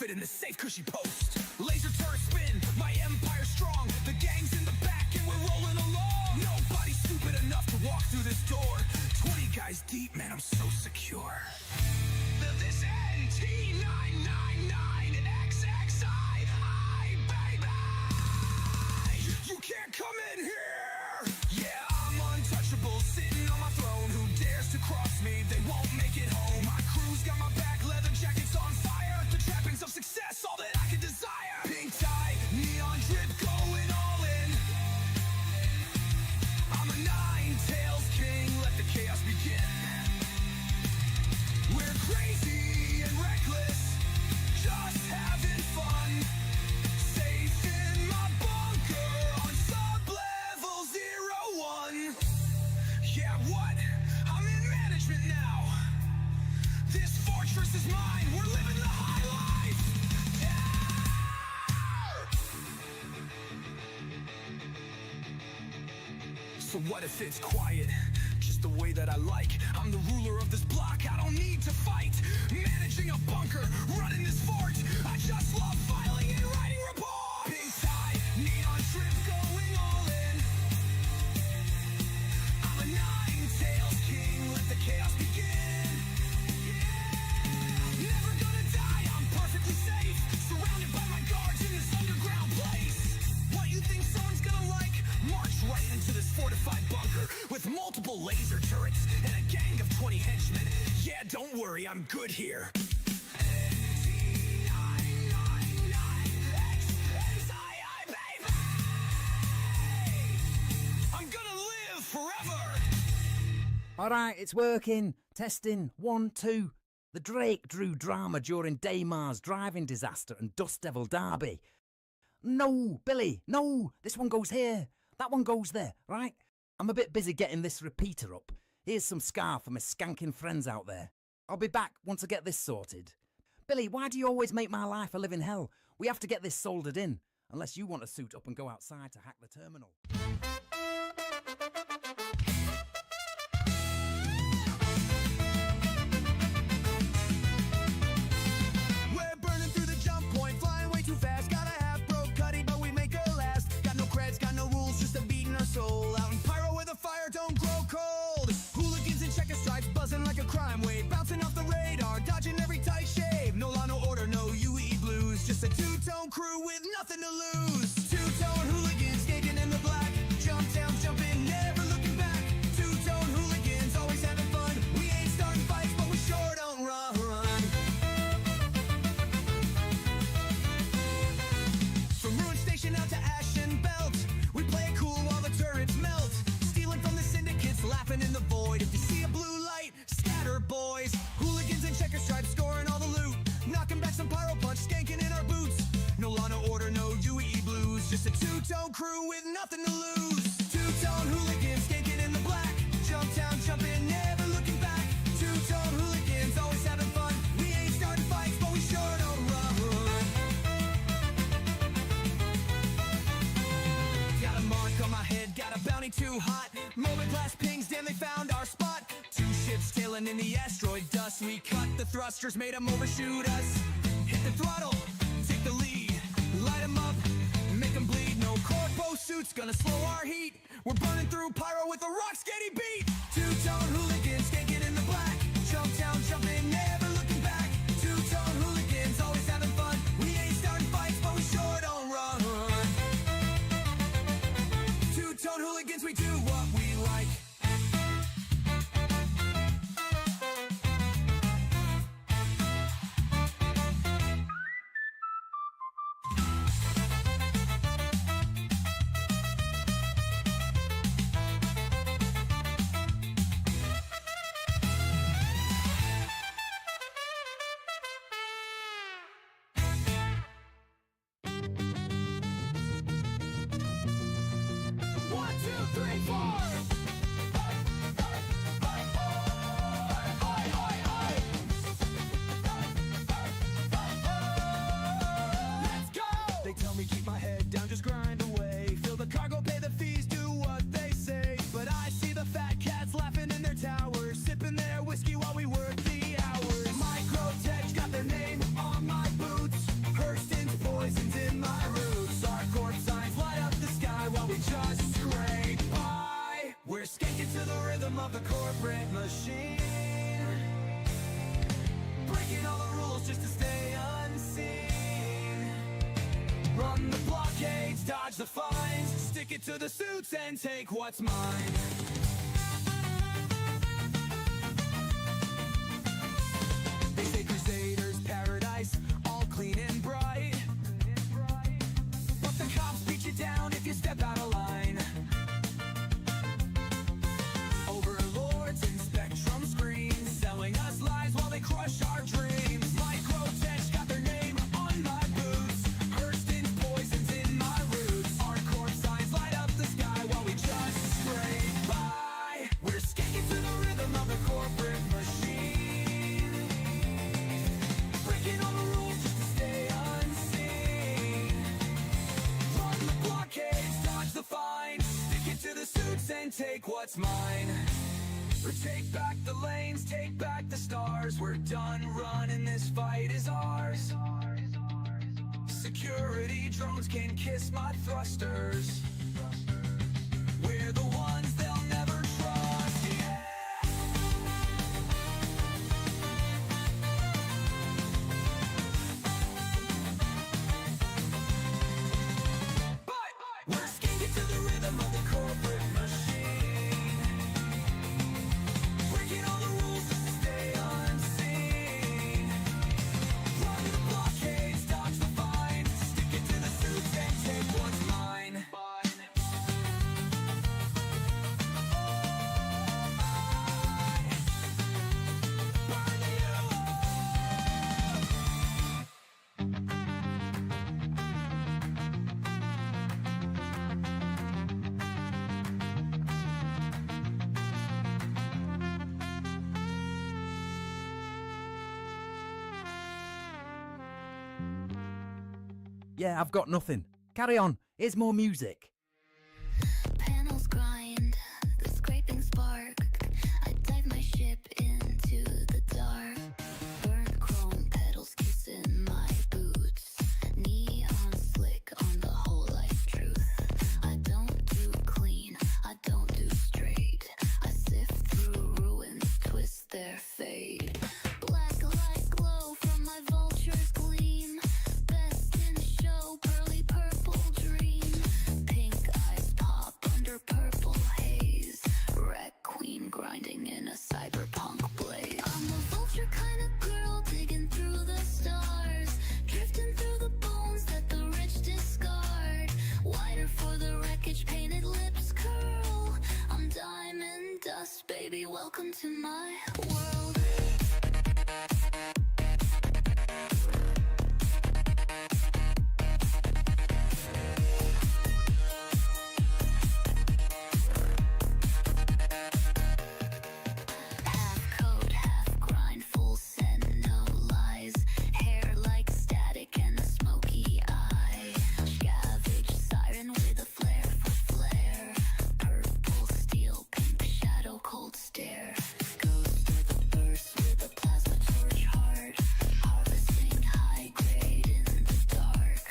fit in the safe cushy post. Laser turret spin, my empire strong. The gang's in the back and we're rolling along. Nobody's stupid enough to walk through this door. 20 guys deep, man, I'm so secure. This NT999XXI, baby! You can't come in here! Yeah, I'm untouchable, sitting on my throne. Who dares to cross me? They won't make it home. My crew's got my back, leather jackets on fire. The trappings of success, all that I can desire. Pink tie, neon drip, going all in. I'm a nine-tails king, let the chaos begin. We're crazy and reckless, just having fun. Safe in my bunker on sub-level 01. Yeah, what? I'm in management now. This fortress is mine, we're living the high life. Yeah! So what if it's quiet? Just the way that I like. I'm the ruler of this block, I don't need to fight. Managing a bunker, running this fort. I just love filing and writing reports. Pink tie, neon strip, going all in. I'm a nine-tails king, let the chaos begin. Yeah. Never gonna die, I'm perfectly safe. Surrounded by my guards in this underground place. What you think someone's gonna like? March right into this fortified bunker with multiple laser turrets and a gang of 20 henchmen. Yeah, don't worry, I'm good here. NT999XXI, baby! I'm gonna live forever! Alright, it's working. Testing. 1, 2. The Drake drew drama during Daymar's driving disaster and Dust Devil Derby. No, Billy, no, this one goes here. That one goes there, right? I'm a bit busy getting this repeater up. Here's some scar for my skanking friends out there. I'll be back once I get this sorted. Billy, why do you always make my life a living hell? We have to get this soldered in. Unless you want to suit up and go outside to hack the terminal. We're burning through the jump point, flying way too fast. Gotta have broke cutty, but we make it last. Got no creds, got no rules, just a beat in our soul. Out in pyro where the fire don't grow cold. Hooligans and checker stripes, buzzing like a crime wave. Bouncing off the radar, dodging every tight shave. No law, no order, no UE blues. Just a two-tone crew with nothing to lose. Two-tone hooligans, skating in the black. Jump down, jumping, never looking back. Two-tone hooligans, always having fun. We ain't starting fights, but we sure don't run. From Ruin Station out to Ashen Belt, we play it cool while the turrets melt. Stealing from the syndicates, laughing in the void. If you see a blue light, scatter, boys. Hooligans and checker stripes, scoring all the loot. Knocking back some pyro punch, skanking in our boots. No law, no order, no UE blues. Just a two-tone crew with nothing to lose. Two-tone hooligans, skanking in the black. Jump down, jumping, never looking back. Two-tone hooligans, always having fun. We ain't starting fights, but we sure don't run. Got a mark on my head, got a bounty too hot. Moment glass pings, damn they found our spot. Two ships tailing in the asteroid dust. We cut the thrusters, made them overshoot us. Hit the throttle, take the lead. Light them up, make them bleed. No corpo suits, gonna slow our heat. We're burning through pyro with a rock skating beat. Two-tone hooligans, skanking in the black. Jump down, jumping, never looking back. Two-tone hooligans, always having fun. We ain't starting fights, but we sure don't run. Two-tone hooligans, we do what we like. Run the blockades, dodge the fines, stick it to the suits and take what's mine. They say Crusaders paradise, all clean and bright, but the cops beat you down if you step out of line. Overlords in spectrum screens, selling us lies while they crush our dreams. Microtech got their name on my boots, Hurston's poisons in my roots. Our corpse signs light up the sky while we just scrape by. We're skating to the rhythm of the corporate machine, breaking all the rules just to stay unseen. Run the blockades, dodge the fines, stick it to the suits and take what's mine. Or take back the lanes, take back the stars. We're done running, this fight is ours. Security drones can kiss my thrusters. We're the ones they'll never trust, yeah. But we're skating to the rhythm of the corporate machine, breaking all the rules just to stay unseen. Run the blockades, dodge the fines, stick it to the suits and take what's mine. Burn you Yeah, I've got nothing. Carry on. Here's more music. Panels grind, the scraping spark. I dive my ship into the dark. Burnt chrome pedals kissing my boots. Neon slick on the whole life truth. I don't do clean, I don't do straight. I sift through ruins, twist their fate. Black light glow from my vulture's gleam. Best in show, pearly purple dream. Pink eyes pop under purple haze. Wreck queen grinding in a cyberpunk blaze. I'm a vulture kind of girl digging through the stars, drifting through the bones that the rich discard. Whiter for the wreckage, painted lips curl. I'm diamond dust, baby, welcome to my world. Half code, half grind, full send, no lies. Hair like static and a smoky eye. Scavenge siren with a flare for flare. Purple steel, pink shadow, cold stare. Ghost with a burst with a plasma torch heart. Harvesting high grade in the dark.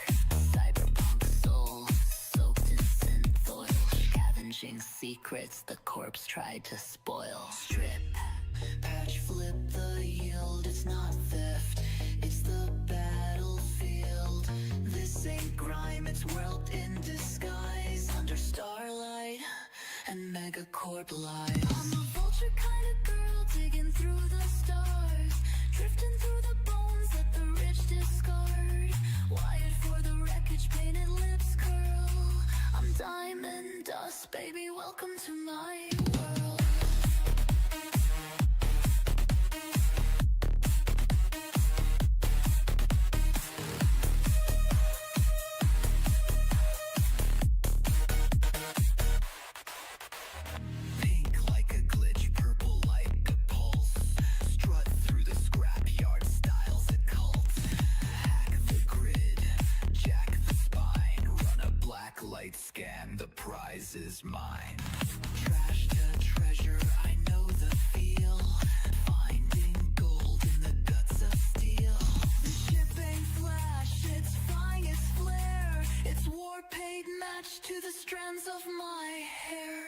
Cyberpunk soul, soaked in synth oil. Scavenging secrets the corpse tried to spoil. Strip, patch, flip the yield. It's not theft, it's the battlefield. This ain't grime, it's world in disguise. Under starlight and megacorp lies. I'm a vulture kind of girl digging through the stars, drifting through the bones that the rich discard. Wired for the wreckage, painted lips curl. I'm diamond dust, baby, welcome to my world. Pink like a glitch, purple like a pulse. Strut through the scrapyard, styles and cults. Hack the grid, jack the spine. Run a black light scam, the prize is mine. Trash to treasure, I know the feel. Finding gold in the guts of steel. The ship ain't flash, it's flying its flare. It's war paid match to the strands of my hair.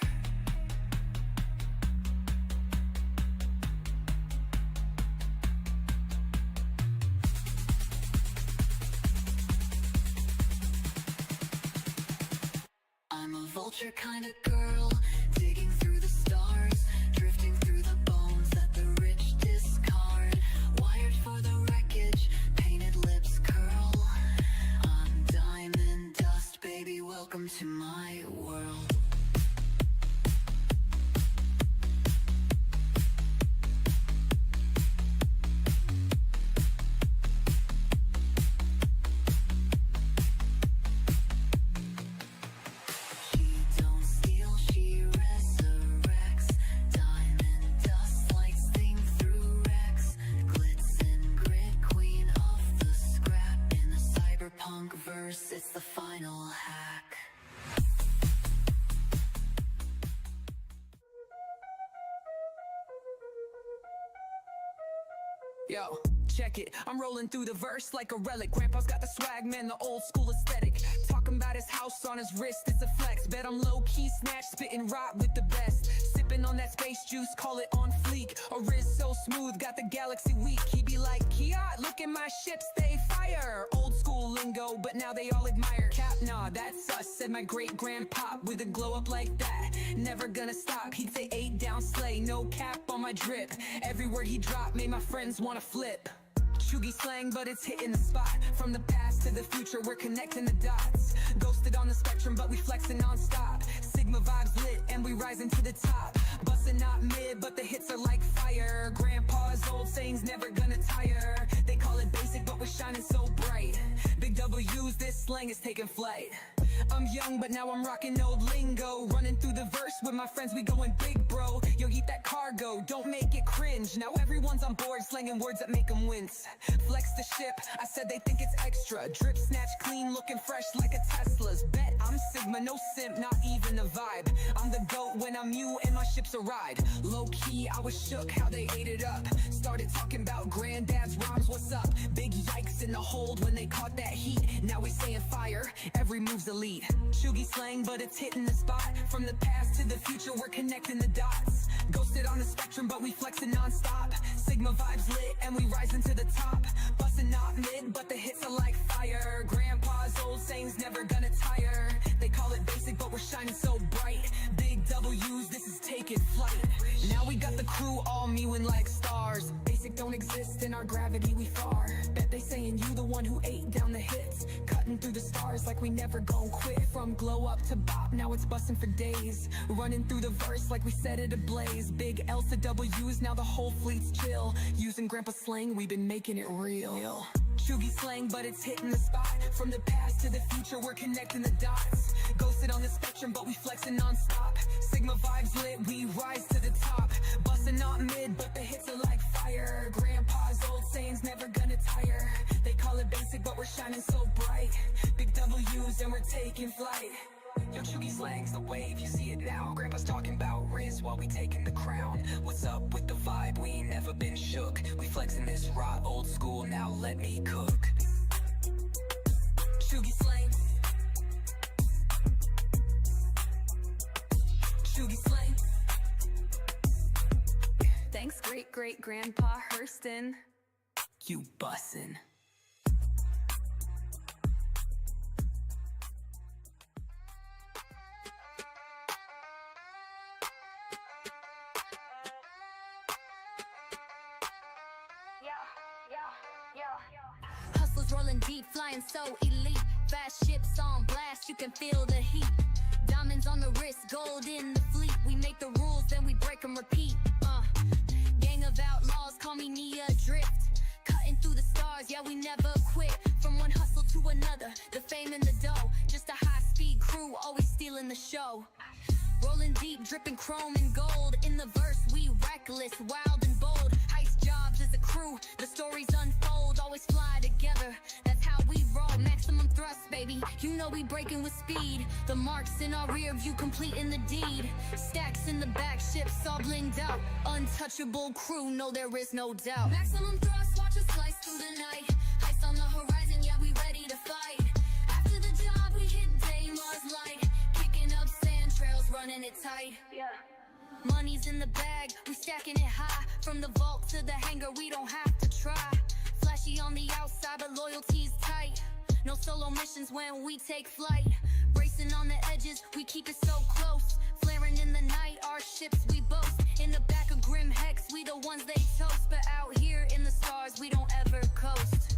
I'm a vulture kind of girl, digging through the stars, drifting through the bones that the rich discard. Wired for the wreckage, painted lips curl. I'm diamond dust, baby, welcome to my world. It's the final hack. Yo, check it, I'm rolling through the verse like a relic. Grandpa's got the swag, man, the old school aesthetic. Talking about his house on his wrist, it's a flex. Bet I'm low-key snatch, spitting rot with the best. Sipping on that space juice, call it on fleek. A Riz so smooth, got the galaxy weak. He be like, Kia, look at my ships, they fire. Old school lingo, but now they all admire. Cap, nah, that's us, said my great-grandpop. With a glow up like that, never gonna stop. He'd say 8 down slay, no cap on my drip. Every word he dropped made my friends wanna flip. Chuggy slang, but it's hitting the spot. From the past to the future, we're connecting the dots. Ghosted on the spectrum, but we flexing non-stop. Sigma vibes lit, and we rising to the top. Bustin' not mid, but the hits are like fire. Grandpa's old sayings never gonna tire. They call it basic, but we're shining so bright. Big W's, this slang is taking flight. I'm young, but now I'm rocking old lingo. Running through the verse with my friends, we going big, bro. Yo, eat that cargo, don't make it cringe. Now everyone's on board, slanging words that make them wince. Flex the ship, I said they think it's extra. Drip, snatch, clean, looking fresh like a Tesla's. Bet I'm Sigma, no simp, not even a vibe. I'm the GOAT when I'm you and my ship's a ride. Low-key, I was shook how they ate it up. Started talking about granddad's rhymes, what's up? Big yikes in the hold when they caught that heat. Now we saying fire, every move's elite. Chuggy slang, but it's hitting the spot. From the past to the future, we're connecting the dots. Ghosted on the spectrum, but we flexing non-stop. Sigma vibes lit, and we rising to the top. Bustin' not mid, but the hits are like fire. Grandpa's old sayings never gonna tire. They call it basic, but we're shining so bright. Big W's, this is taking flight. Now we got the crew all mewing like stars. Basic don't exist, in our gravity we far. Bet they saying you the one who ate down the hits. Cutting through the stars like we never gon' quit. From glow up to bop, now it's bustin' for days. Running through the verse like we set it ablaze. Big L's to W's, now the whole fleet's chill. Using grandpa slang, we've been making it real. Chuggy slang, but it's hitting the spot. From the past to the future, we're connecting the dots. Ghosted on the spectrum, but we flexing non-stop. Sigma vibes lit, we rise to the top. Bustin' not mid, but the hits are like fire. Grandpa's old sayings never gonna tire. They call it basic, but we're shining so bright. Big W's and we're taking flight. Yo, Chuggy slang's the wave, you see it now. Grandpa's talking about Riz while we taking the crown. What's up with the vibe? We ain't never been shook. We flexing this raw old school, now let me cook. Chuggy slang. Chuggy slang. Thanks, great-great-grandpa Hurston. You bussin'. Hustlers rolling deep, flying so elite. Fast ships on blast, you can feel the heat. Diamonds on the wrist, gold in the fleet. We make the rules, then we break them, repeat. Gang of outlaws, call me Nia Drift. Cutting through the stars, yeah, we never quit. From one hustle to another, the fame and the dough. Just a high-speed crew, always stealing the show. Rolling deep, dripping chrome and gold. In the verse, we reckless, wild and bold. Heist jobs as a crew, the stories unfold. Always fly together, that's how we roll. Maximum thrust, baby, you know we breaking with speed. The marks in our rear view, completing the deed. Stacks in the back, ships all blinged out. Untouchable crew, no there is no doubt. Maximum thrust, watch us slice through the night. Heist on the horizon, yeah, we ready to fight. After the job, we hit Damar's light. Kicking up sand trails, running it tight. Money's in the bag, we stacking it high. From the vault to the hangar, we don't have to try. Flashy on the outside, but loyalty's tight. No solo missions when we take flight. Racing on the edge edges, we keep it so close. Flaring in the night, our ships we boast. In the back of grim hex, we the ones they toast. But out here in the stars, we don't ever coast.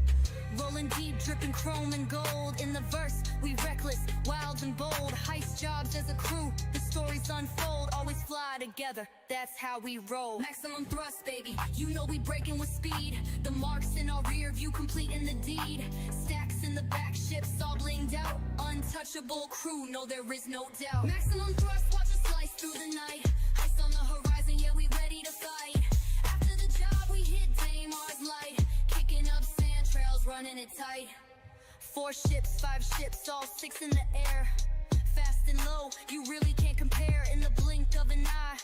Rolling deep, dripping chrome and gold. In the verse, we reckless, wild and bold. Heist jobs as a crew, the stories unfold. Always fly together, that's how we roll. Maximum thrust, baby, you know we breaking with speed. The marks in our rear view, completing the deed. Stacks in the back, ships all blinged out. Untouchable crew, no there is no doubt. Maximum thrust, watch us slice through the night. Heist on the horizon, yeah we ready to fight. After the job, we hit Damar's light. Kicking up sand trails, running it tight. 4 ships, 5 ships, all 6 in the air. Fast and low, you really can't compare. In the blink of an eye,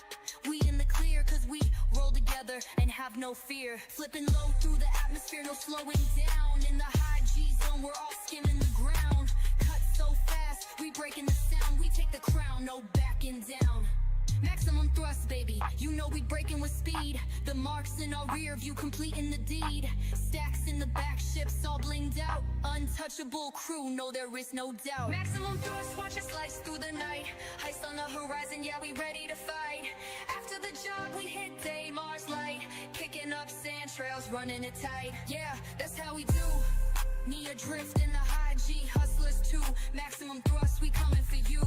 we in the clear, cause we roll together and have no fear. Flipping low through the atmosphere, no slowing down. In the high G zone, we're all skimming the ground. Cut so fast, we breaking the sound. We take the crown, no backing down. Maximum thrust, baby, you know we breaking with speed. The marks in our rear view, completing the deed. Stacks in the back, ships all blinged out. Untouchable crew, no there is no doubt. Maximum thrust, watch us slice through the night. Heist on the horizon, yeah we ready to fight. After the job, we hit Damar's light. Kicking up sand trails, running it tight. Yeah, that's how we do. Knee adrift in the high G, hustlers too. Maximum thrust, we coming for you.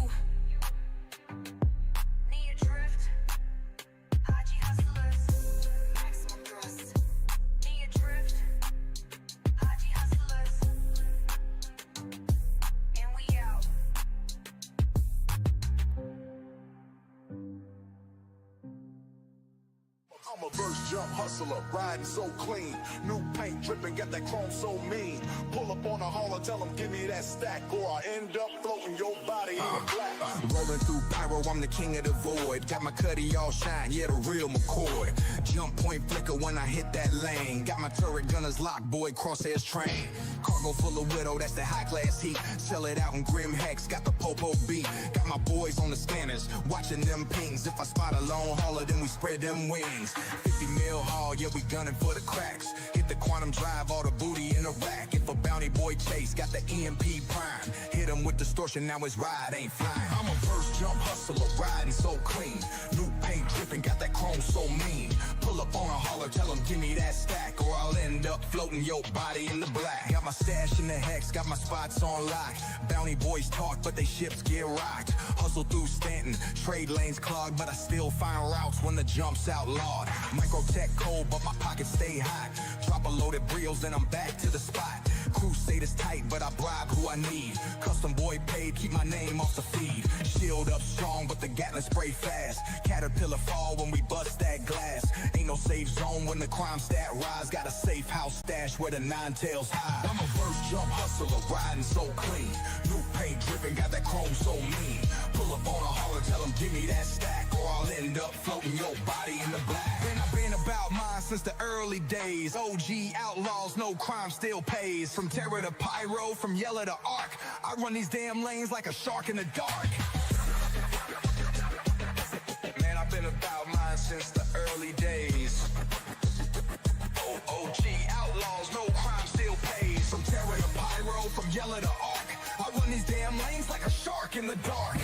I'm a verse jump hustler, riding so clean. New paint dripping, got that chrome so mean. Pull up on a hauler, tell them give me that stack, or I end up floating your body in the black. Rolling through pyro, I'm the king of the void. Got my cutty all shine, yeah, the real McCoy. Jump point flicker when I hit that lane. Got my turret gunners locked, boy, crosshairs train. Cargo full of widow, that's the high class heat. Sell it out in grim hex, got the popo beat. Got my boys on the scanners, watching them pings. If I spot a lone hauler, then we spread them wings. 50 mil haul, yeah, we gunning for the cracks. Hit the quantum drive, all the booty in the rack. If a bounty boy chase, got the EMP prime. Hit him with distortion, now his ride ain't flying. I'm a first jump hustler, riding so clean. New paint dripping, got that chrome so mean. Pull up on a hauler, tell him give me that stack, or I'll end up floating your body in the black. Got my stash in the hex, got my spots on lock. Bounty boys talk, but they ships get rocked. Hustle through Stanton, trade lanes clogged, but I still find routes when the jump's outlawed. Microtech cold, but my pockets stay hot. Drop a loaded Brios, then I'm back to the spot. Crusade is tight, but I bribe who I need. Custom boy paid, keep my name off the feed. Shield up strong, but the Gatling spray fast. Caterpillar fall when we bust that glass. Ain't no safe zone when the crime stat rise. Got a safe house stash where the nine tails hide. I'm a first jump hustler, riding so clean. New paint dripping, got that chrome so mean. Pull up on a hauler, tell him give me that stack, or I'll end up floating your body in the black. And I've been about mine since the early days. OG outlaws, no crime still pays. From terror to pyro, from yellow to arc, I run these damn lanes like a shark in the dark. Man, I've been about mine since the early days. OG outlaws, no crime still pays. From terror to pyro, from yellow to arc, I run these damn lanes like a shark in the dark.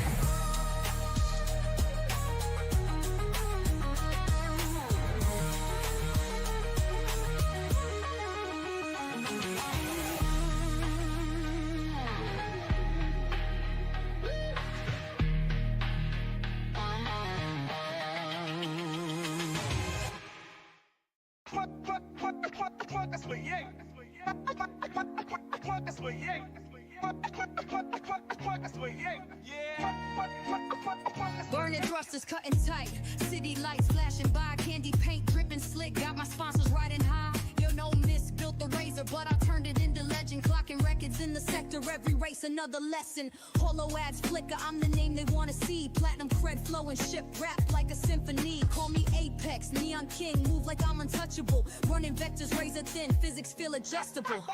Burning thrusters cutting tight. City lights flashing by. Candy paint dripping slick. Got my sponsors riding high. Yo, no miss, built the razor, but I turned it into legend. Clocking records in the sector. Every race, another lesson. Hollow ads flicker. I'm the name they wanna see. Platinum cred flowing, ship rap like a symphony. Call me Apex, Neon King. Move like I'm untouchable. Running vectors razor thin. Physics feel adjustable.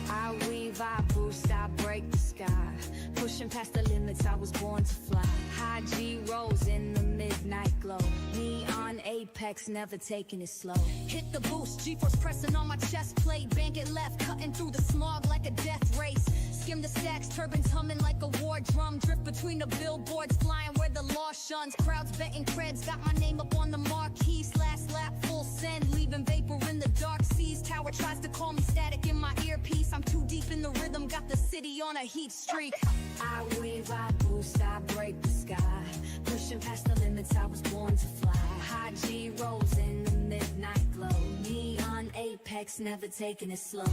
I weave, I boost, I break the sky. Pushing past the limits, I was born to fly. High G rolls in the midnight glow. Neon apex, never taking it slow. Hit the boost, G-force pressing on my chest plate. Bank it left, cutting through the smog like a death race. Skim the stacks, turbines humming like a war war drum, drift between the billboards, flying where the law shuns. Crowds betting creds, got my name up on the marquees. Last lap, full send, leaving vapor in the dark seas. Tower tries to call me, static in my earpiece. I'm too deep in the rhythm, got the city on a heat streak. I wave, I boost, I break the sky. Pushing past the limits, I was born to fly. High G rolls in the midnight glow. Neon apex, never taking it slow.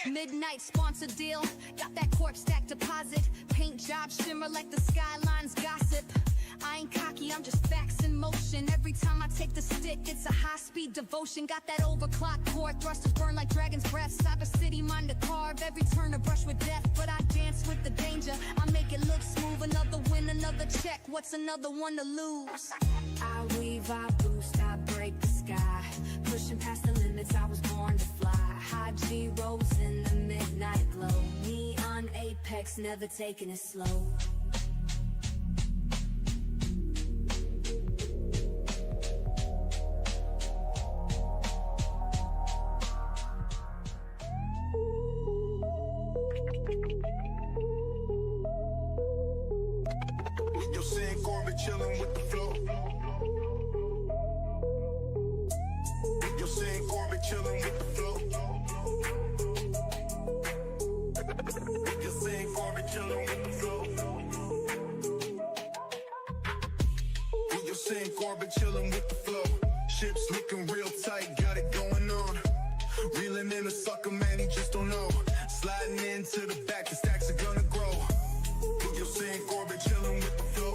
Midnight sponsor deal, got that cork stack deposit. Paint job shimmer like the skylines gossip. I ain't cocky, I'm just facts in motion. Every time I take the stick, it's a high-speed devotion. Got that overclock core, thrusters burn like dragon's breath. Cyber city, mind to carve, every turn a brush with death. But I dance with the danger, I make it look smooth. Another win, another check, what's another one to lose? I weave, I boost, I break the sky. Pushing past the limits, I was born to fly. High G rolls in the midnight glow. Neon apex, never taking it slow. You're seeing Corbett chilling with the flow. You're seeing Corbett chilling with the flow. You're seeing Corbett chilling with the flow. You're seeing Corbett chilling with the flow. Ships looking real tight, got it going on. Reeling in a sucker, man, he just don't know. Sliding into the back, the stacks are gonna grow. You're seeing Corbett chilling with the flow.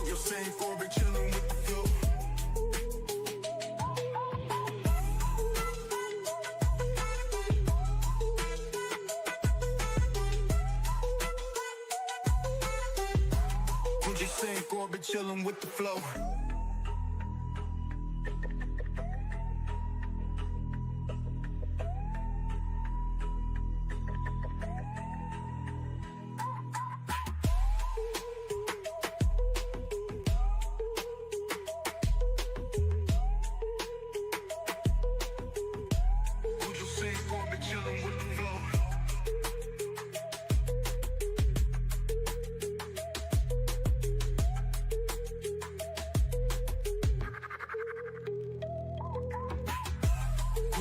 You're seeing Corbett chilling with the flow. You're seeing Corbett chilling with the flow.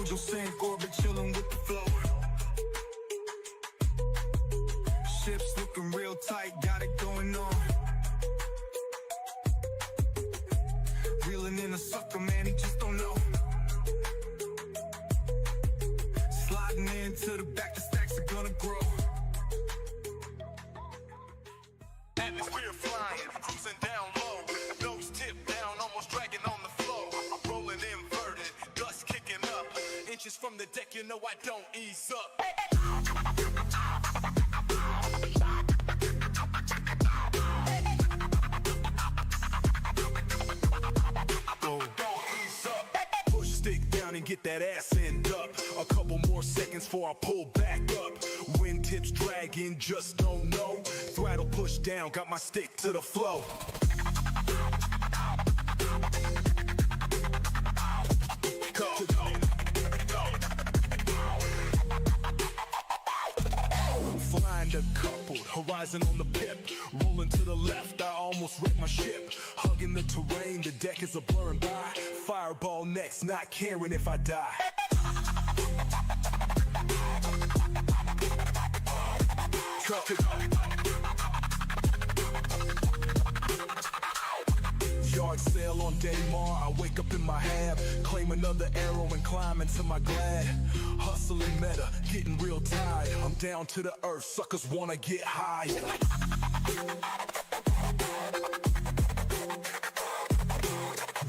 You're seeing Corbett chilling with the flow. Ships looking real tight, got it going on. Reeling in a sucker, man, he just don't know. Sliding into the back, the stacks are gonna grow. Atmosphere flying, cruising down low. Nose tip down, almost dragging on the flow. Rolling inverted, dust kicking up. Inches from the deck, you know I don't ease up. Don't ease up. Push stick down and get that ass end up. A couple more seconds before I pull back up. Wind tips dragging, just don't know. Throttle push down, got my stick to the flow. Flying the coupled, horizon on the pip. Rolling to the left, I almost wrecked my ship. Hugging the terrain, the deck is a blurring by. Fireball next, not caring if I die. Yard sail on Daymar, I wake up in my hab. Claim another arrow and climb into my glad. Hustling meta, getting real tired. I'm down to the earth, suckers wanna get high.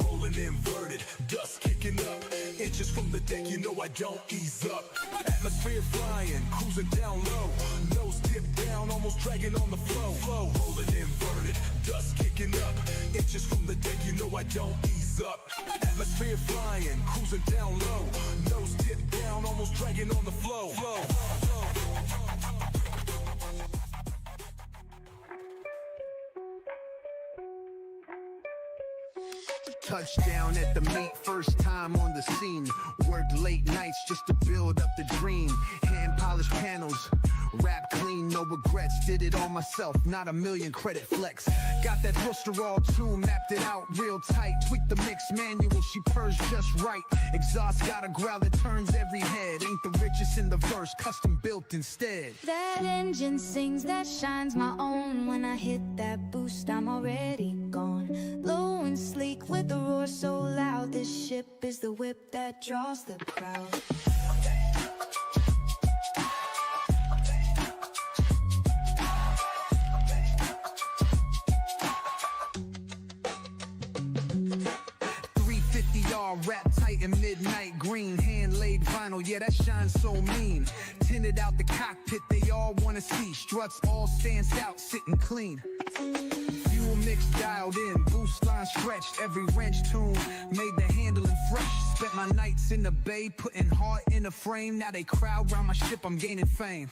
Rolling inverted, dust kicking up. Inches from the deck, you know I don't ease up. Atmosphere flying, cruising down low. Nose tip down, almost dragging on the flow. Rolling inverted, dust kicking up. Inches from the deck, you know I don't ease up. Atmosphere flying, cruising down low. Nose tip down, almost dragging on the flow. Touchdown at the meet, first time on the scene. Worked late nights just to build up the dream. Hand polished panels, rap clean, no regrets. Did it all myself, not a million credit flex. Got that Worcester all tune, mapped it out real tight. Tweaked the mix manual, she purrs just right. Exhaust got a growl that turns every head. Ain't the richest in the verse, custom built instead. That engine sings, that shines my own. When I hit that boost, I'm already gone. Low and sleek with a roar so loud. This ship is the whip that draws the crowd. Wrap tight in midnight green, hand-laid vinyl, yeah, that shines so mean. Tinted out the cockpit, they all wanna see. Struts all stands out, sitting clean. Fuel mix dialed in, boost line stretched. Every wrench tune made the handling fresh. Spent my nights in the bay, putting heart in a frame. Now they crowd round my ship, I'm gaining fame.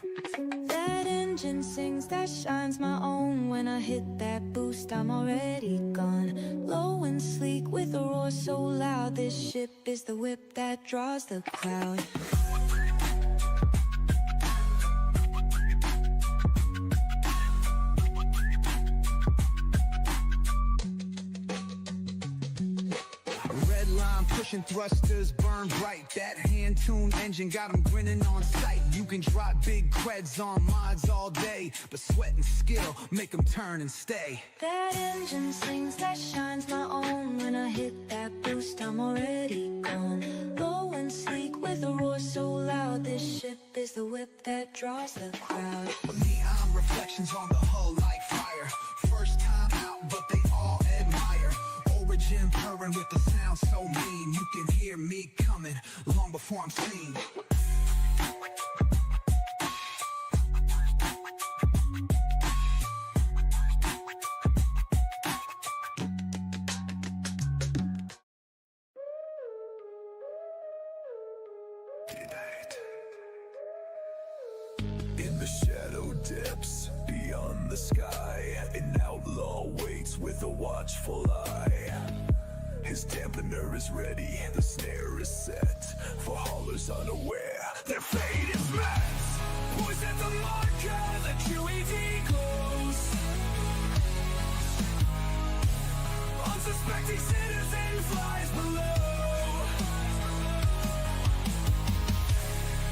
That engine sings, that shines my own. When I hit that boost, I'm already gone. Low and sleek with a roar so loud. This ship is the whip that draws the crowd. Red line pushing thrusters burn bright. That hand-tuned engine got them grinning on sight. You can drop big creds on mods all day, but sweat and skill make them turn and stay. That engine sings, that shines my own. When I hit that boost, I'm already gone. Low and sleek with a roar so loud. This ship is the whip that draws the crowd. Neon reflections on the hull like fire. First time out, but they all admire. Origin purring with the sound so mean. You can hear me coming long before I'm seen. In the shadow depths, beyond the sky, an outlaw waits with a watchful eye. His dampener is ready, the snare is set. For haulers unaware, their fate is met. Boys at the marker, the QED glows. Unsuspecting citizen flies below.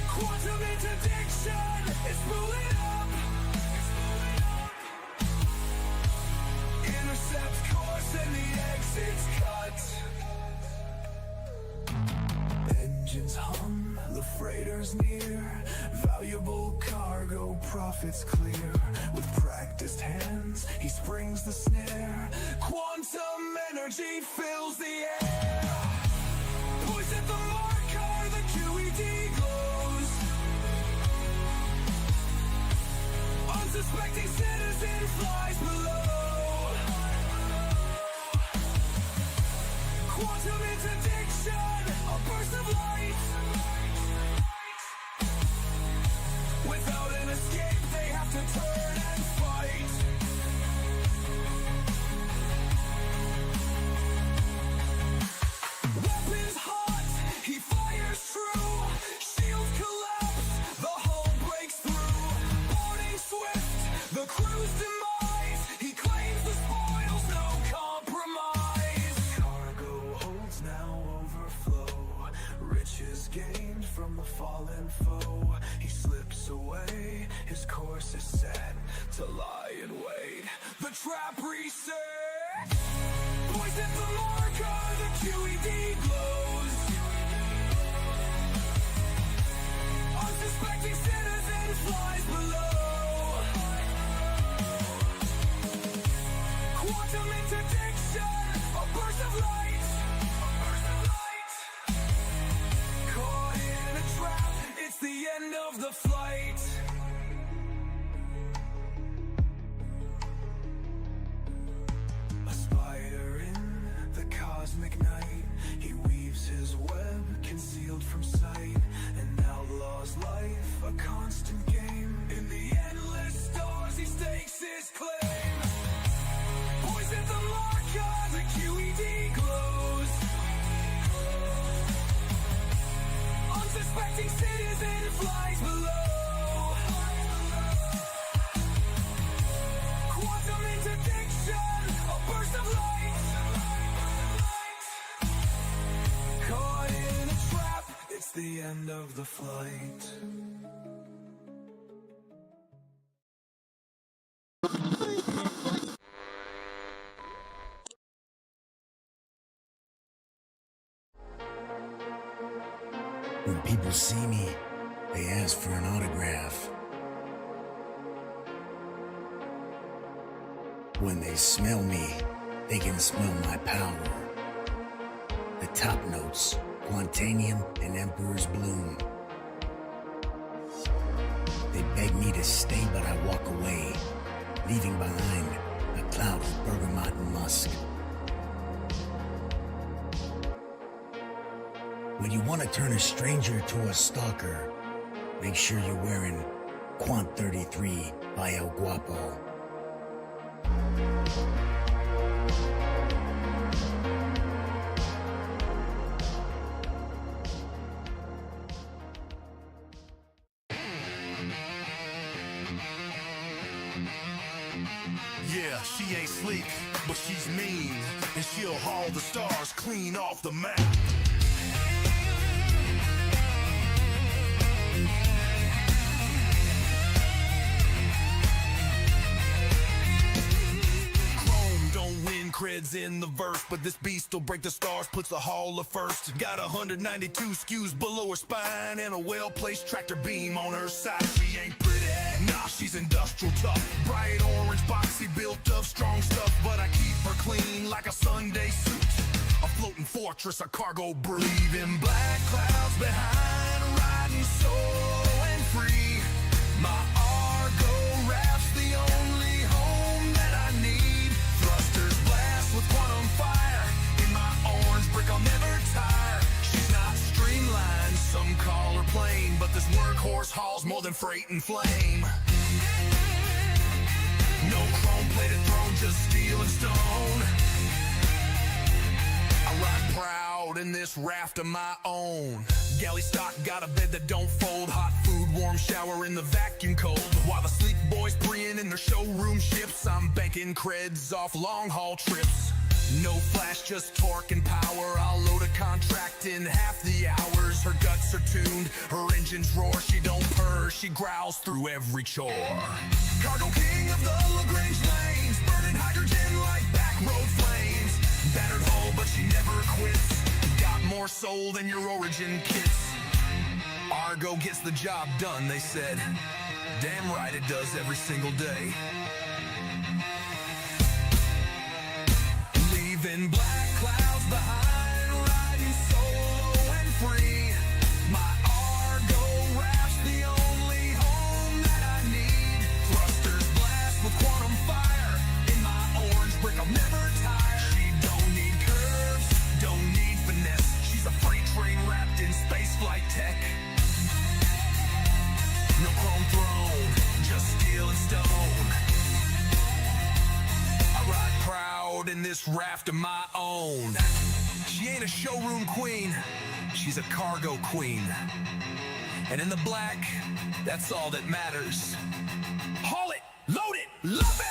Quantum interdiction is pulling up. Intercept course and the exit's cut. Engines hum, the freighter's near. Valuable cargo, profits clear. With practiced hands, he springs the snare. Quantum energy fills the air. Boys at the marker, the QED glows. Unsuspecting citizen flies below. Quantum interdiction, a burst of light. Without an escape, they have to turn and fight. Weapons hot, he fires true. Shields collapse, the hull breaks through. Boarding swift, the crew's demise. He claims the spoils, no compromise. Cargo holds now overflow. Riches gained from the fallen foe. He slips away, his course is set to lie in wait. The trap reset. Boys at the marker, the QED glows. Unsuspecting citizen flies below. Quantum interdiction, a burst of light. Caught in a trap, it's the end of the flight. A spider in the cosmic night. He weaves his web, concealed from sight. An outlaw's life, a constant game. In the endless stars, he stakes his claim. Boys at the marker, the QED the end of the flight. When people see me, they ask for an autograph. When they smell me, they can smell my power. The top notes, Quantanium and Emperor's Bloom. They beg me to stay, but I walk away, leaving behind a cloud of bergamot and musk. When you want to turn a stranger to a stalker, make sure you're wearing Quant 33 by El Guapo. Yeah, she ain't sleek, but she's mean, and she'll haul the stars clean off the map. Chrome don't win creds in the verse, but this beast will break the stars, puts the hauler first. Got 192 skews below her spine and a well-placed tractor beam on her side. She ain't pretty, nah, she's industrial tough. Bright orange, boxy, built of strong stuff, but I keep her clean like a Sunday suit. A floating fortress, a cargo brew. Leaving black clouds behind, riding solo and free. My Argo raft's the only home that I need. Thrusters blast with quantum fire. In my orange brick, I'll never tire. She's not streamlined, some call her plain, but this workhorse hauls more than freight and flame. No chrome-plated throne, just steel and stone. I ride proud in this raft of my own. Galley stock, got a bed that don't fold. Hot food, warm shower in the vacuum cold. While the sleep boys preying in their showroom ships, I'm banking creds off long-haul trips. No flash, just torque and power. I'll load a contract in half the hours. Her guts are tuned, her engines roar. She don't purr, she growls through every chore. Cargo king of the Lagrange lanes, burning hydrogen like back road flames. Battered hull, but she never quits. Got more soul than your origin kits. Argo gets the job done, they said. Damn right it does every single day. Leaving black clouds behind, riding solo and free. My Argo raft's the only home that I need. Thrusters blast with quantum fire. In my orange brick, I'll never tire. She don't need curves, don't need finesse. She's a freight train wrapped in spaceflight tech. No chrome throne, just steel and stone. I ride proud in this raft of my own. She ain't a showroom queen, she's a cargo queen. And in the black, that's all that matters. Haul it, load it, love it!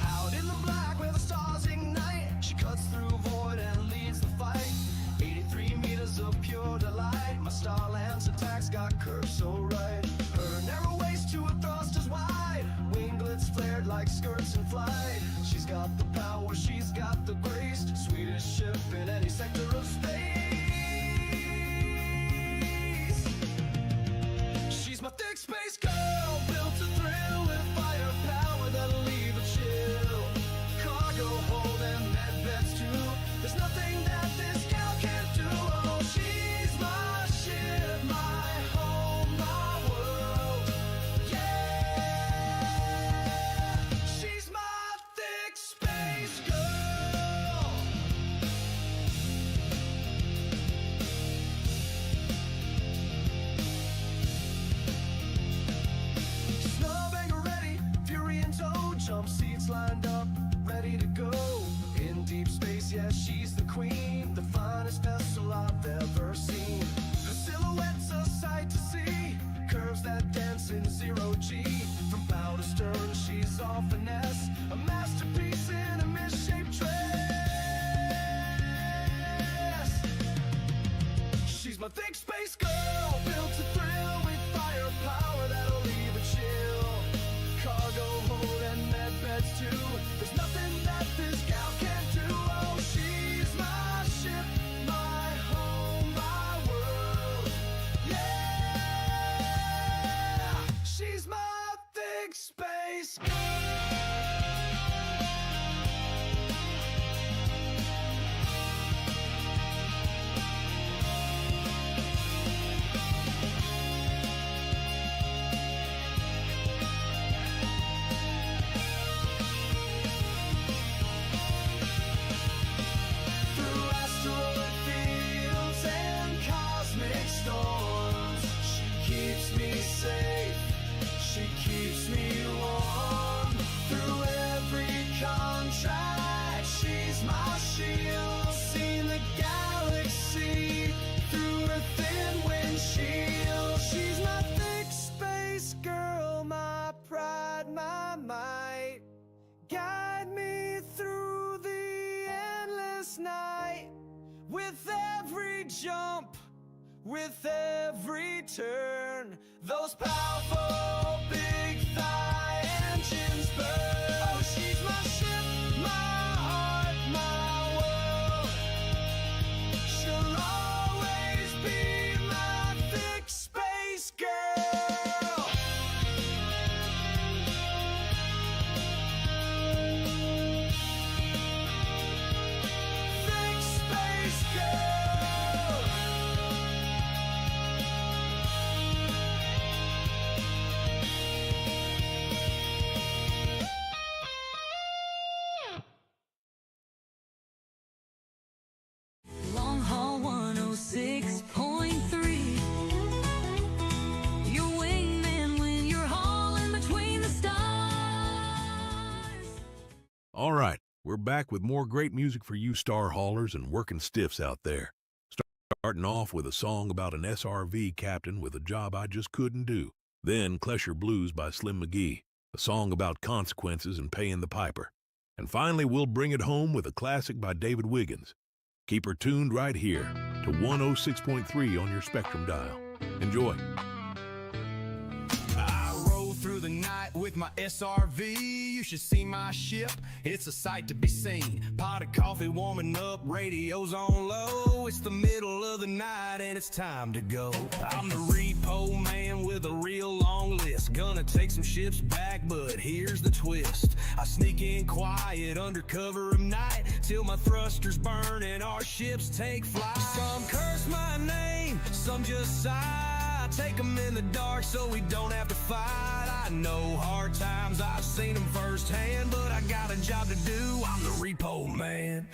Out in the black where the stars ignite, she cuts through void and leads the fight. 83 meters of pure delight. My Starlance attacks got curved so right. Her narrow waist to her thrusters wide. Winglets flared like skirts in flight. She's got the power, she's got the grace. Sweetest ship in any sector of space. She's my thick space girl, built to thrill with firepower that'll leave a chill. Cargo hold and med beds too. There's nothing that this gal can't do. Oh, she's my ship, my home, my world. Yeah, she's my thick space. dancing zero G. From bow to stern, she's all finesse, a masterpiece in a misshaped dress. She's my thick space girl, built to thrill with firepower that'll leave a chill. Cargo hold and med beds too. There's nothing that this gal can't do. Oh, she's my ship, my home, my world. Yeah, she's my thick space girl. Through asteroid fields and cosmic storms, she keeps me safe, she keeps me warm. Through every contract, she's my shield. Seen the galaxy through her thin windshield. She's my thick space girl, my pride, my might. Guide me through the endless night. With every jump, with every turn, those powerful big thigh engines burn. Oh, she's my ship, my heart, my world. She'll always be my thick space girl. Thick space girl. Long haul 106.3. Your wingman when you're hauling between the stars. All right, we're back with more great music for you star haulers and working stiffs out there. Starting off with a song about an SRV captain with a job I just couldn't do. Then Klesher Blues by Slim McGee, a song about consequences and paying the piper. And finally, we'll bring it home with a classic by David Wiggins. Keep her tuned right here to 106.3 on your Spectrum dial. Enjoy. I roll through the night with my SRV. You should see my ship, it's a sight to be seen. Pot of coffee warming up, radio's on low. It's the middle of the night and it's time to go. I'm the repo man with a real long list. Gonna take some ships back, but here's the twist. I sneak in quiet under cover of night till my thrusters burn and our ships take flight. Some curse my name, some just sigh. Take them in the dark so we don't have to fight. I know hard times, I've seen them firsthand, but I got a job to do, I'm the repo man.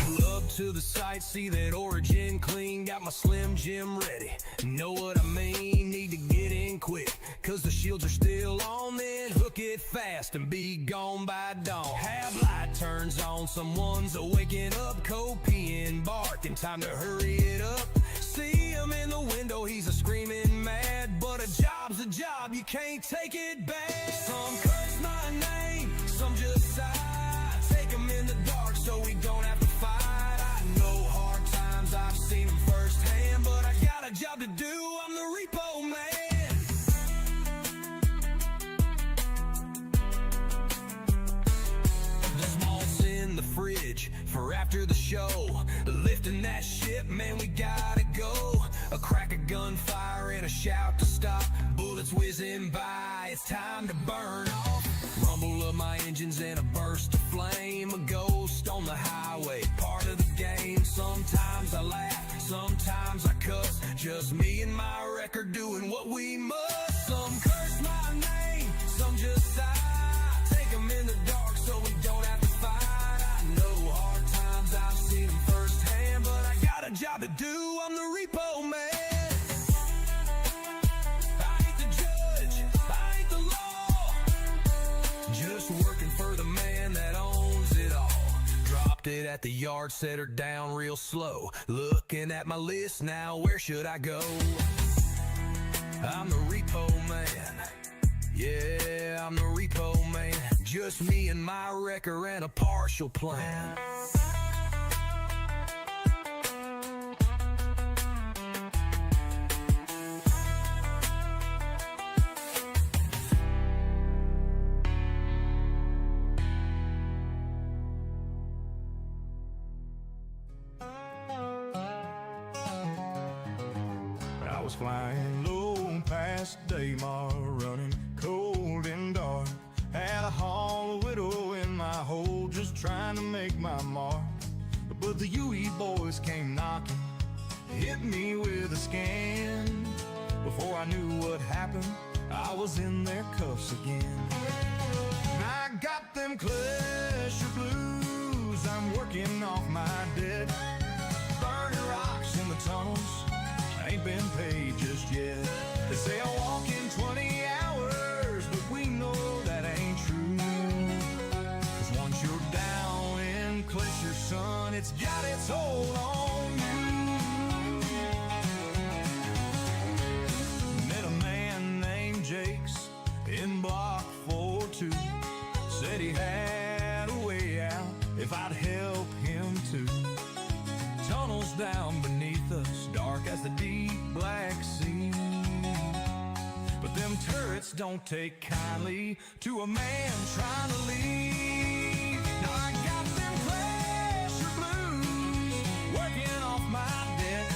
Pull up to the site, see that origin clean. Got my Slim Jim ready, know what I mean. Need to get in quick, cause the shields are still on. Then hook it fast and be gone by dawn. Have light turns on, someone's waking up. Copeing, barking, time to hurry it up. See him in the window, he's a screaming mad. But a job's a job, you can't take it back. Some curse my name, some just sigh. Take him in the dark so we don't have to fight. I know hard times, I've seen them firsthand, but I got a job to do, I'm the repo man. There's malts in the fridge for after the show. Lifting that ship, man, we gotta go. A crack of gunfire and a shout to stop. Bullets whizzing by, it's time to burn off. Rumble of my engines and a burst of flame. A ghost on the highway, part of the game. Sometimes I laugh, sometimes I cuss. Just me and my record doing what we must. Some curse my name, some just sigh. Take them in the dark so we don't have to fight. I know hard times, I've seen them firsthand, but I got a job to do, I'm the repo man. I ain't the judge, I ain't the law. Just working for the man that owns it all. Drop Stopped it at the yard, set her down real slow. Looking at my list now, where should I go? I'm the repo man. Yeah, I'm the repo man. Just me and my wrecker and a partial plan. I was flying low past Daymar, running cold and dark. Had a hollow widow in my hole, just trying to make my mark. But the UE boys came knocking, hit me with a scan. Before I knew what happened, I was in their cuffs again. I got them Klesher blues, I'm working off my debt. Burning rocks in the tunnels, ain't been paid just yet. They say I walk in 20 hours, but we know that ain't true. 'Cause once you're down in Klesher, son, it's got its hold on you. Met a man named Jakes in block 42. Said he had a way out if I'd help him too. Tunnels down beneath us, dark as the deep black sea. But them turrets don't take kindly to a man trying to leave. Now I got them Klesher blues, working off my debt.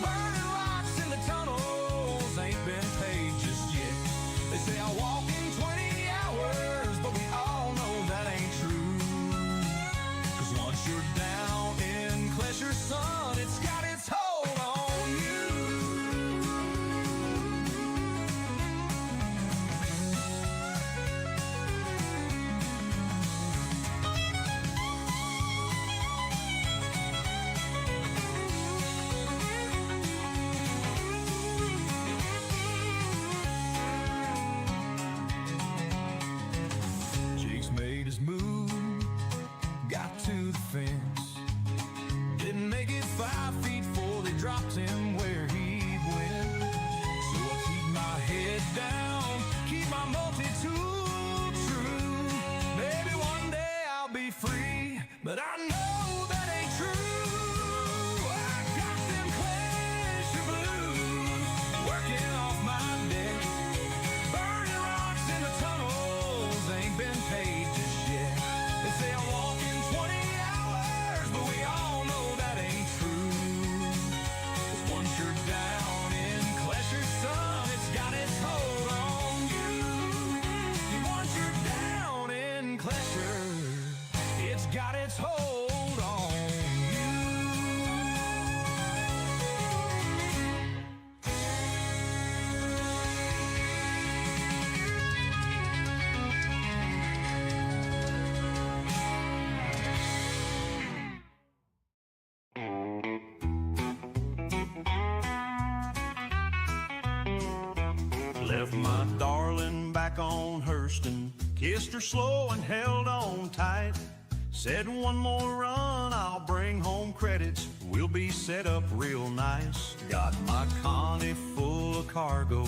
Burning rocks in the tunnels, ain't been paid just yet. They say I walk in 20 hours, but we all know that ain't true. 'Cause once you're down in Klesher, son, it's got its hold on you. Jake's made his move, got to the fence. Didn't make it 5 feet before they dropped him where he went. So I keep my head down, keep my multi-tool true. Maybe one day I'll be free, but I know that ain't true. I got them Klesher blues, working off my deck. Burning rocks in the tunnels, ain't been paid just yet. They say I walk in 20 hours, but we all know that ain't true. 'Cause once you're down in Klesher, son, it's got its hold on you. Once you're down in Klesher, it's got its hold on you. Left my darling back on Hurston, kissed her slow and held on tight. Said one more run, I'll bring home credits, we'll be set up real nice. Got my Connie full of cargo,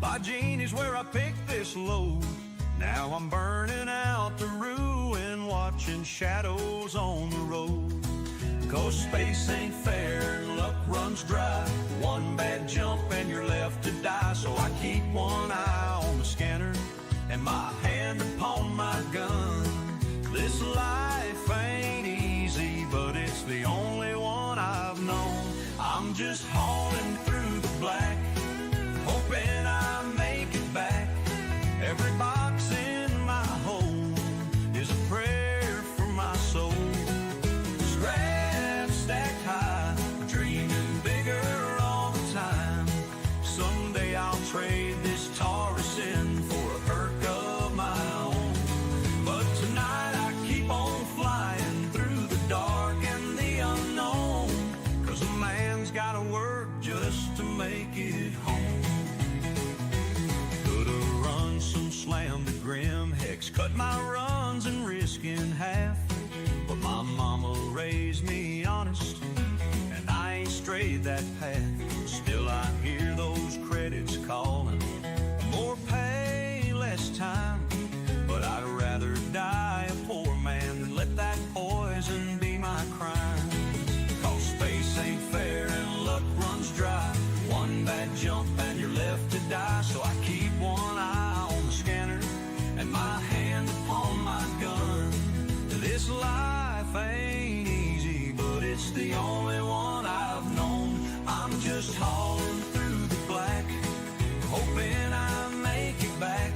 by Jeannie's where I picked this load. Now I'm burning out the ruin, watching shadows on the road. 'Cause space ain't fair and luck runs dry. One bad jump and you're left to die. So I keep one eye on the scanner and my hand upon my gun. This life ain't easy, but it's the only one I've known. I'm just hauling through the black, hoping I make it back. Every box in my home is a prayer for my soul. Scraps stacked high, dreaming bigger all the time. Someday I'll trade this Taurus in for a perk of my own. But tonight I keep on flying through the dark and the unknown. 'Cause a man's gotta work just to make it home. Could've run some slam to grim hex, cut my runs and risk in half. But my mom laid that path. Still I hear those credits calling. More pay, less time. But I'd rather die a poor man than let that poison be my crime. 'Cause space ain't fair and luck runs dry. One bad jump and you're left to die. So I keep one eye on the scanner and my hand upon my gun. This life ain't easy, but it's the only one I've known. I'm just hauling through the black, hoping I make it back.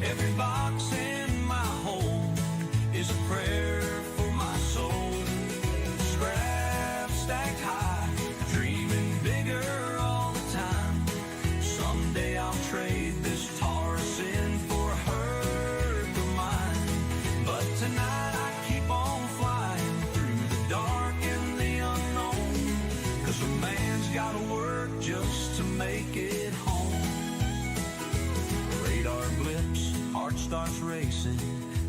Every box in my home is a prayer for my soul. Scraps stacked high, dreaming bigger all the time. Someday I'll trade this Taurus in for a herd of mine. But tonight I keep on flying through the dark and the unknown. 'Cause a man's gotta work just to make it home. Radar blips, heart starts racing.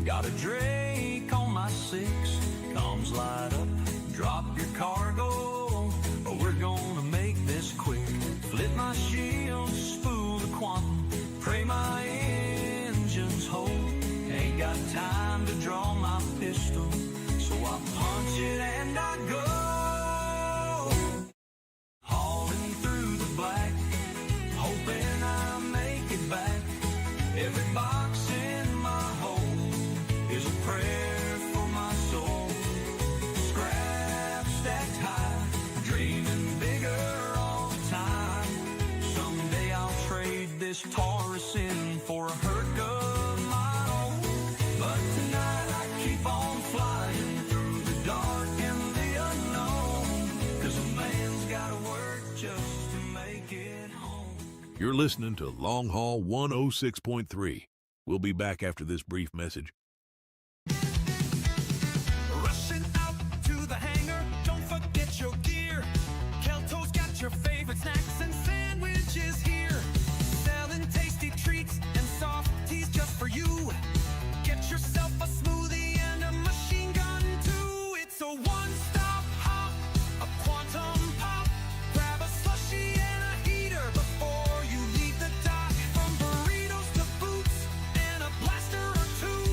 Got a Drake on my 6. Comes light up, drop your cargo. But we're gonna make this quick. Flip my shield, spool the quantum. Pray my engines hold. Ain't got time to draw my pistol. So I punch it and I go. Hauling through the black, hoping I make it back. Every box in my hole is a prayer for my soul. Scraps stacked high, dreaming bigger all the time. Someday I'll trade this Taurus in for a herd of my own. But tonight I keep on flying through the dark and the unknown. 'Cause a man's gotta work just to make it home. You're listening to Long Haul 106.3. We'll be back after this brief message. Rushing out to the hangar, don't forget your gear. Kelto's got your favorite snacks and sandwiches here. Selling tasty treats and softies just for you. Get yourself a smoothie and a machine gun too. It's a one-stop hop, a quantum pop. Grab a slushie and a heater before you leave the dock. From burritos to boots and a blaster or two.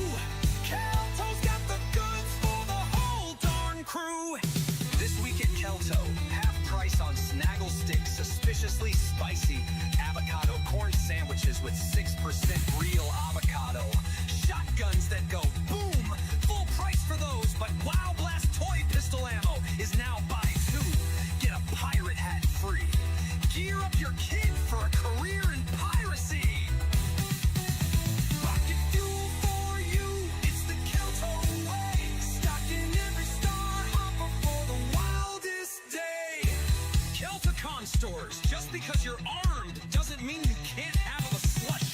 Kelto's got the goods for the whole darn crew. This week at Kelto, half price on Snaggle sticks, suspiciously spicy avocado corn sandwiches with 6% real avocado. Shotguns that go boom, full price for those. But Wow Blast toy pistol ammo is now buy 2, get a pirate hat free. Gear up your kid for a career in piracy. Rocket fuel for you, it's the Kelto way. Stocked in every star hopper for the wildest day. Keltacon stores, just because you're armed doesn't mean you can't have a slush.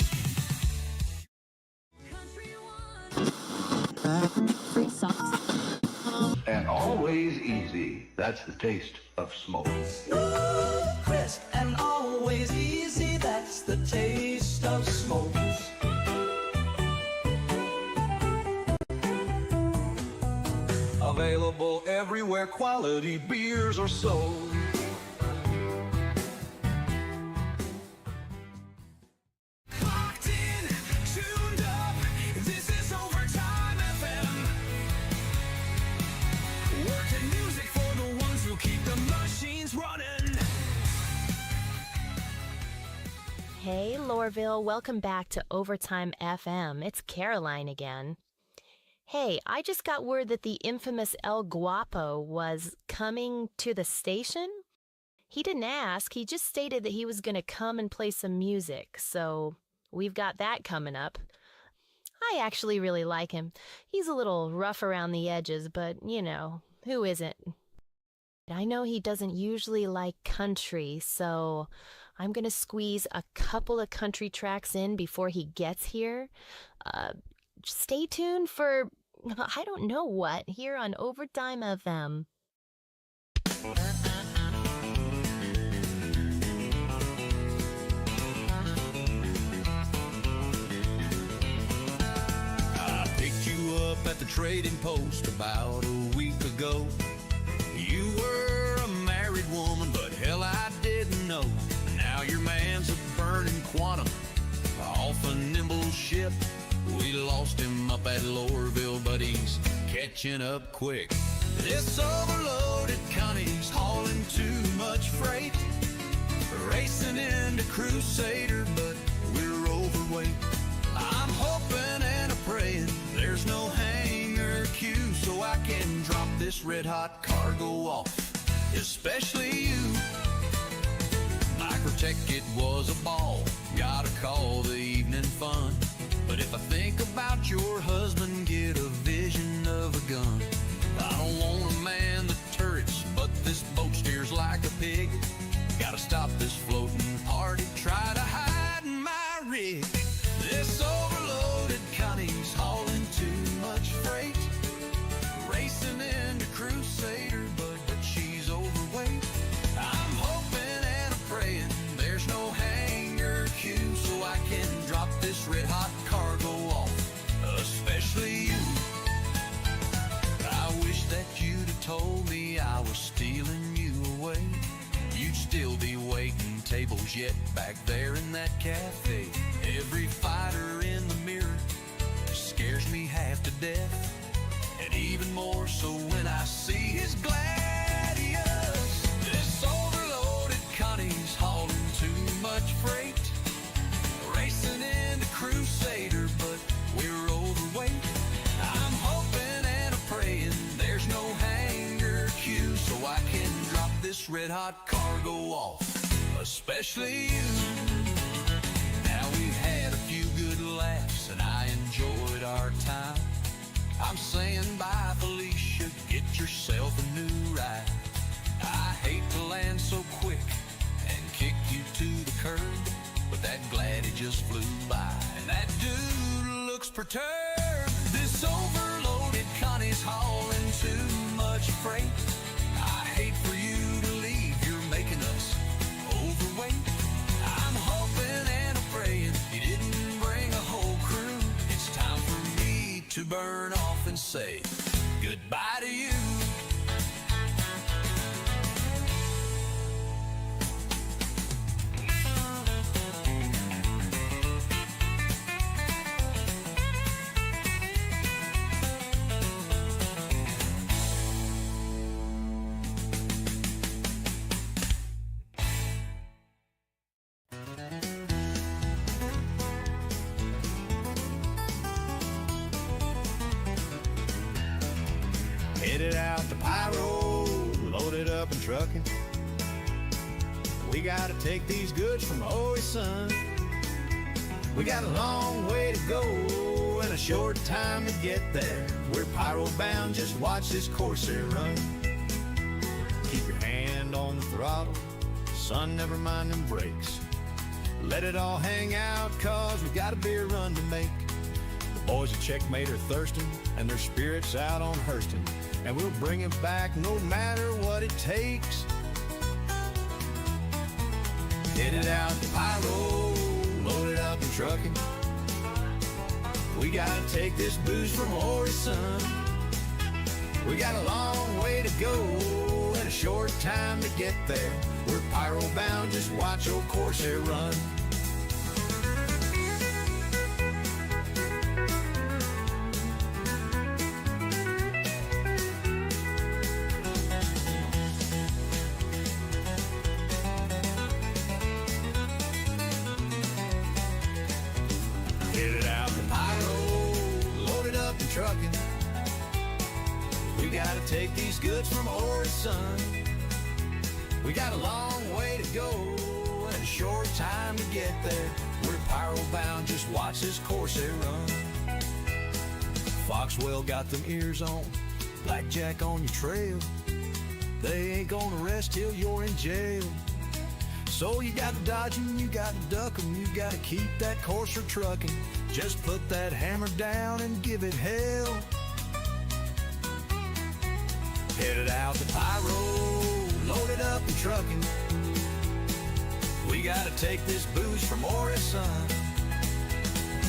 And always easy. That's the taste of smoke. Crisp and always easy, that's the taste of smoke. Available everywhere quality beers are sold. Locked in, tuned up, this is Overtime FM. Working music for the ones who keep the machines running. Hey, Lorville, welcome back to Overtime FM. It's Caroline again. Hey, I just got word that the infamous El Guapo was coming to the station. He didn't ask, he just stated that he was going to come and play some music, so we've got that coming up. I actually really like him. He's a little rough around the edges, but, you know, who isn't? I know he doesn't usually like country, so I'm going to squeeze a couple of country tracks in before he gets here. Stay tuned for, I don't know what, here on Overtime FM. I picked you up at the trading post about a week ago. You were a married woman, but hell, your man's a burning quantum off a nimble ship. We lost him up at Lorville, but he's catching up quick. This overloaded Connie's hauling too much freight, racing into Crusader, but we're overweight. I'm hoping and a-praying there's no hanger queue so I can drop this red-hot cargo off, especially you. Microtech, it was a ball, gotta call the evening fun. But if I think about your husband, get a vision of a gun. I don't want to man the turrets, but this boat steers like a pig. Gotta stop this floating party, try to hide in my rig. This overloaded Connie's hauling too much freight, racing into Crusader, but she's overweight. I'm hoping and a-praying there's no hanger queue so I can drop this red-hot cargo off, especially you. I wish that you'd have told me I was stealing you away. You'd still be waiting tables yet back there in that cafe. Every fighter in the mirror scares me half to death, and even more so when I see his gladius. This overloaded Connie's hauling too much freight, racing into Crusader, but we're overweight. I'm hoping and a-praying there's no hanger queue so I can drop this red-hot cargo off, especially you. Now we've had a few good laughs and I enjoyed our time. I'm saying bye, Felicia, get yourself a new ride. I hate to land so quick and kick you to the curb, but that Gladdy just flew by, and that dude looks perturbed. This overloaded Connie's hauling too much freight. I hate for you to leave, you're making us overweight. I'm hoping and a-praying you didn't bring a whole crew. It's time for me to burn off and say goodbye to you. Headed out to Pyro, loaded up and trucking. We gotta take these goods from Hoy's son. We got a long way to go and a short time to get there. We're Pyro bound, just watch this Corsair run. Keep your hand on the throttle, son, never mind them brakes. Let it all hang out, cause we got a beer run to make. The boys at Checkmate are thirsting, and their spirit's out on Hurston, and we'll bring it back no matter what it takes. Headed out to Pyro, loaded up and trucking. We gotta take this booze from Hoy's son. We got a long way to go and a short time to get there. We're Pyro bound, just watch old Corsair run. Headed out to Pyro, loaded up and trucking. We gotta take these goods from Hoy's son. We got a long way to go and a short time to get there. We're Pyro bound, just watch this Corsair run. Foxwell got them ears on, blackjack on your trail. They ain't gonna rest till you're in jail. So you gotta dodge 'em, you gotta duck 'em, you gotta keep that Corsair trucking. Just put that hammer down and give it hell. Headed out to Pyro, loaded up and trucking. We gotta take this booze from Hoy's son.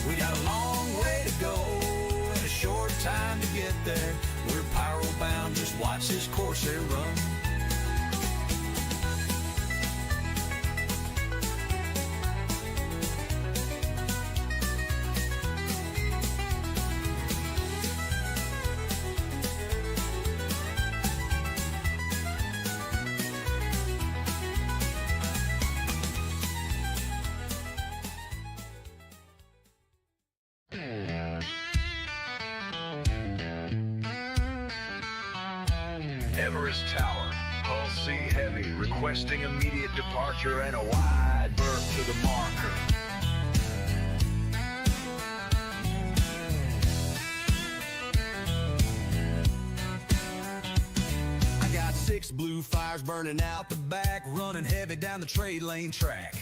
We got a long way to go and a short time to get there. We're Pyro bound, just watch this Corsair run. Everest Tower. Hull C Heavy, requesting immediate departure and a wide berth to the marker. I got 6 blue fires burning out the back, running heavy down the trade lane track.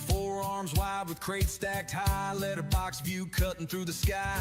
4 arms wide with crates stacked high, letterbox view cutting through the sky.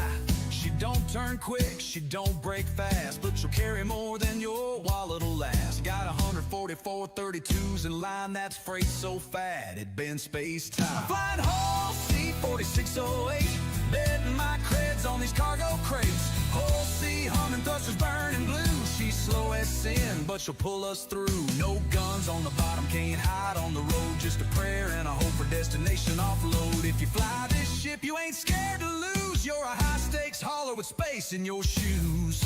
She don't turn quick, she don't break fast, but she'll carry more than your wallet'll last. Got 144 32s in line, that's freight so fat it bends space-time. Flying Hull C-4608, betting my creds on these cargo crates. Hull C humming, thrusters burning blue. She's slow as sin, but she'll pull us through. No guns on the bottom, can't hide on the road. Just a prayer and a hope for destination offload. If you fly this ship, you ain't scared to lose. You're a high-stakes hauler with space in your shoes.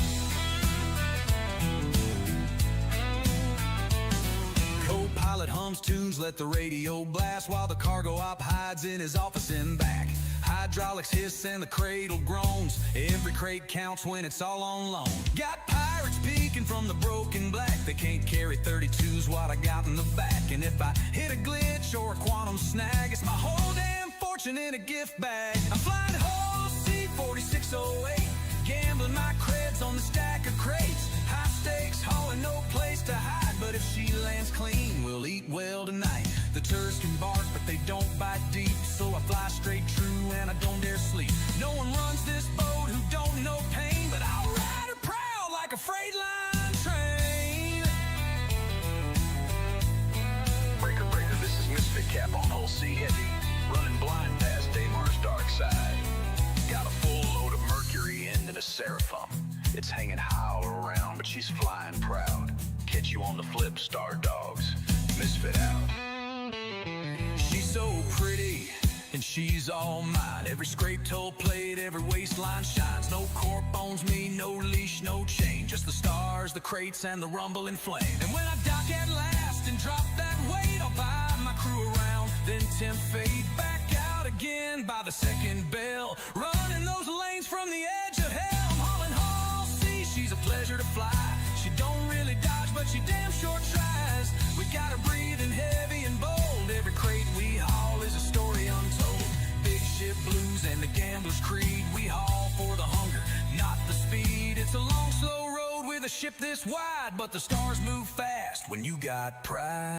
Co-pilot hums tunes, let the radio blast, while the cargo op hides in his office in back. Hydraulics hiss and the cradle groans. Every crate counts when it's all on loan. Got pirates peeking from the broken black. They can't carry 32s, what I got in the back. And if I hit a glitch or a quantum snag, it's my whole damn fortune in a gift bag. I'm flying Hull C-4608, gambling my creds on the stack of crates. High stakes, hauling, no place to hide. But if she lands clean, we'll eat well tonight. The tourists can bark, but they don't bite deep. So I fly straight true and I don't dare sleep. No one runs this boat who don't know pain, but I'll ride her proud like a freight line train. Breaker, breaker, this is Misfit Cap on Hull C Heavy, running blind past Damar's dark side. Got a full load of mercury in a Seraphim. It's hanging high all around, but she's flying proud. Catch you on the flip, Star Dogs. Misfit out. She's so pretty, and she's all mine. Every scrape toe plate, every waistline shines. No cork owns me, no leash, no chain. Just the stars, the crates, and the rumbling flame. And when I dock at last and drop that weight, I'll buy my crew around, then tempt fate back out again by the second bell. Running those lanes from the edge of hell. I'm hauling Hull C, she's a pleasure to fly. She don't really dodge, but she damn sure tries. We got her breathing heavy and bold. Every crate we haul is a story untold. Big ship blues and the gambler's creed. We haul for the hunger, not the speed. It's a long, slow road with a ship this wide, but the stars move fast when you got pride.